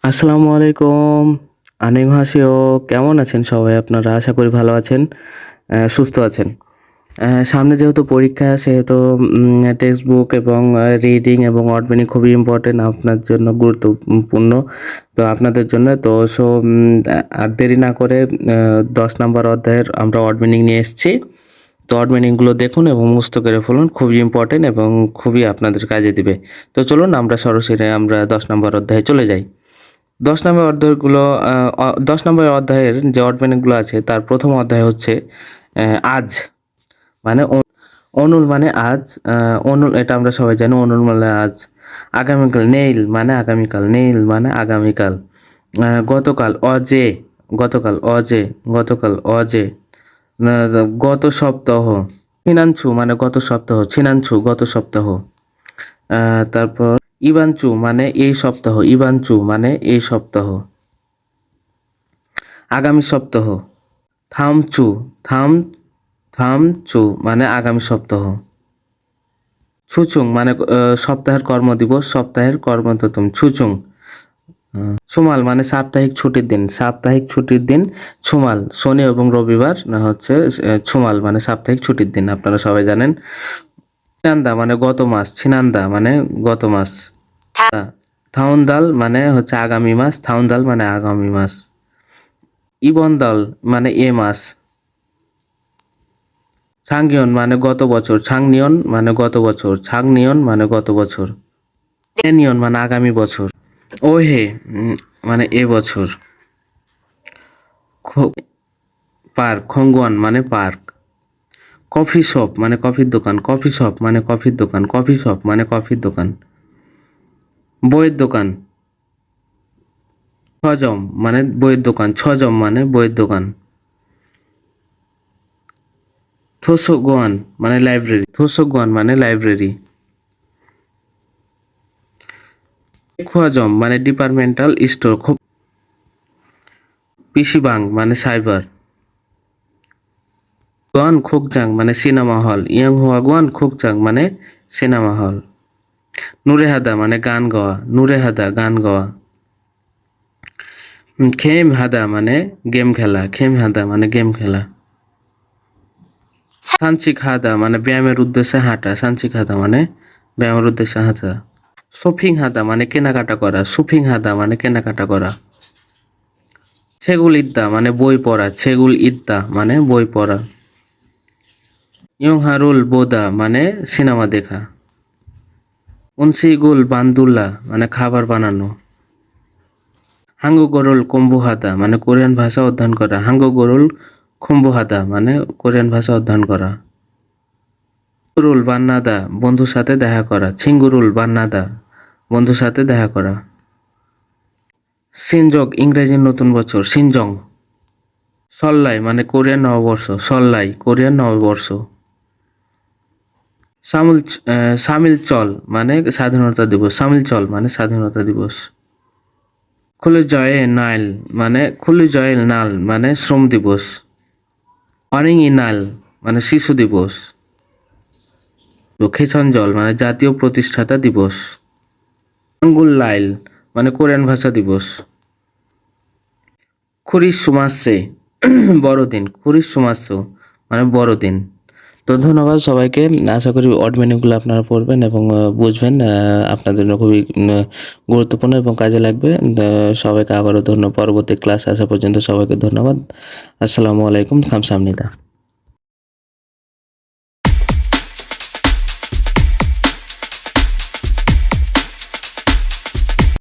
আসসালামু আলাইকুম। আনেঘাসিও কেমন আছেন সবাই? আপনারা আশা করি ভালো আছেন, সুস্থ আছেন। সামনে যেহেতু পরীক্ষা সেহেতু টেক্সট বুক এবং রিডিং এবং ওয়ার্ড মিনিং খুবই ইম্পর্টেন্ট আপনার জন্য, গুরুত্বপূর্ণ তো আপনাদের জন্য। তো আর দেরি না করে 10 নম্বর অধ্যায়ের আমরা ওয়ার্ড মিনিং নিয়ে এসেছি। তো ওয়ার্ড মিনিংগুলো দেখুন এবং মুখস্থ করে ফেলুন, খুবই ইম্পর্টেন্ট এবং খুবই আপনাদের কাজে দিবে। তো চলুন আমরা সরাসরি 10 নম্বর অধ্যায়ে চলে যাই। 10 নম্বর অধ্যায়গুলো 10 নম্বর অধ্যায়ের যে ওয়ার্ড মিনিংগুলো আছে তার প্রথম অধ্যায় হচ্ছে আজ, মানে অনুল মানে আজ, অনুল এটা আমরা সবাই জানি, অনুল মানে আজ। আগামীকাল, নেইল মানে আগামীকাল, নেইল মানে আগামীকাল। গতকাল, অজে, গতকাল অজে, গতকাল অজে। গত সপ্তাহ, ছিনানছু মানে গত সপ্তাহ, ছিনানছু গত সপ্তাহ। তারপর ইবানচু মানে এই সপ্তাহ, ইবানচু মানে এই সপ্তাহ। আগামী সপ্তাহ, থামচু, থামচু মানে আগামী সপ্তাহ। ছুচুং মানে সপ্তাহের কর্মদিবস, সপ্তাহের কর্মতম, ছুচুং। ছুমাল মানে সাপ্তাহিক ছুটির দিন, সাপ্তাহিক ছুটির দিন ছুমাল। শনি এবং রবিবার হচ্ছে ছুমাল মানে সাপ্তাহিক ছুটির দিন, আপনারা সবাই জানেন। ছিনান্দা মানে গত মাস, ছিনান্দা মানে গত মাস। থাউনদাল মানে হচ্ছে আগামী মাস, থাউনদাল মানে আগামী মাস। ইবনদাল মানে এ মাস। ছাংনিয়ন মানে গত বছর, ছাংনিয়ন মানে গত বছর, ছাংনিয়ন মানে গত বছর। নিয়ন মানে আগামী বছর। ওহে মানে এ বছর। পার্ক, খঙ্গুয়ান মানে পার্ক। কফি শপ মানে কফির দোকান, কফি শপ মানে কফির দোকান, কফি শপ মানে কফির দোকান। বইয়ের দোকান, ছজম মানে বইয়ের দোকান, ছজম মানে বইয়ের দোকান। থোসোগোয়ান মানে লাইব্রেরি, থোসোগোয়ান মানে লাইব্রেরি। খুয়াজম মানে ডিপার্টমেন্টাল স্টোর, খুব। পিসিবাং মানে সাইবার। গোয়ান খোকজাং মানে সিনেমা হল, ইয়াং হুয়া গোয়ান খোকজাং মানে সিনেমা হল। নুরেহাদা মানে গান গাওয়া, নুরেহাদা গান গাওয়া। খেম হাদা মানে গেম খেলা, খেম হাদা মানে গেম খেলা। সানচিক হাদা মানে ব্যায়ামের উদ্দেশ্যে হাঁটা, সানচিক হাদা মানে ব্যায়ামের উদ্দেশ্যে হাঁটা। শপিং হাদা মানে কেনাকাটা করা, শপিং হাদা মানে কেনাকাটা করা। ছেগুল ইদ্দা মানে বই পড়া, ছেগুল ইদ্দা মানে বই পড়া। ইয়ংহারুল বোদা মানে সিনেমা দেখা। উনসিগুল বান্দুল্লা মানে খাবার বানানো। হাঙ্গুগরুল কুম্বুহাদা মানে কোরিয়ান ভাষা অধ্যয়ন করা, হাঙ্গুগরুল কুম্বুহাদা মানে কোরিয়ান ভাষা অধ্যয়ন করা। ছিঙ্গুরুল বান্নাদা বন্ধুর সাথে দেখা করা, ছিঙ্গুরুল বান্নাদা বন্ধুর সাথে দেখা করা। সিনজক ইংরেজির নতুন বছর, সিনজং। সল্লাই মানে কোরিয়ান নববর্ষ, সল্লাই কোরিয়ান নববর্ষ। সামিল চল মানে স্বাধীনতা দিবস, সামিল চল মানে স্বাধীনতা দিবস। খুলে নাইল মানে খুলিজয়েল নাল মানে শ্রম দিবস। অনিং ইনাল মানে শিশু দিবস। খেছঞ্জল মানে জাতীয় প্রতিষ্ঠাতা দিবস। আঙ্গুল লাইল মানে কোরিয়ান ভাষা দিবস। খুরিশ সুমাসে বড়দিন, খুরিশ সুমাসো মানে বড়দিন। তো ধন্যবাদ সবাইকে। আশা করি ওয়ার্ড মিনিংগুলো আপনারা পড়বেন এবং বুঝবেন, আপনাদের জন্য খুবই গুরুত্বপূর্ণ এবং কাজে লাগবে। সবাইকে আবারও ধন্যবাদ। পরবর্তী ক্লাস আসা পর্যন্ত সবাইকে ধন্যবাদ। আসসালামু আলাইকুম, খামসামনিদা।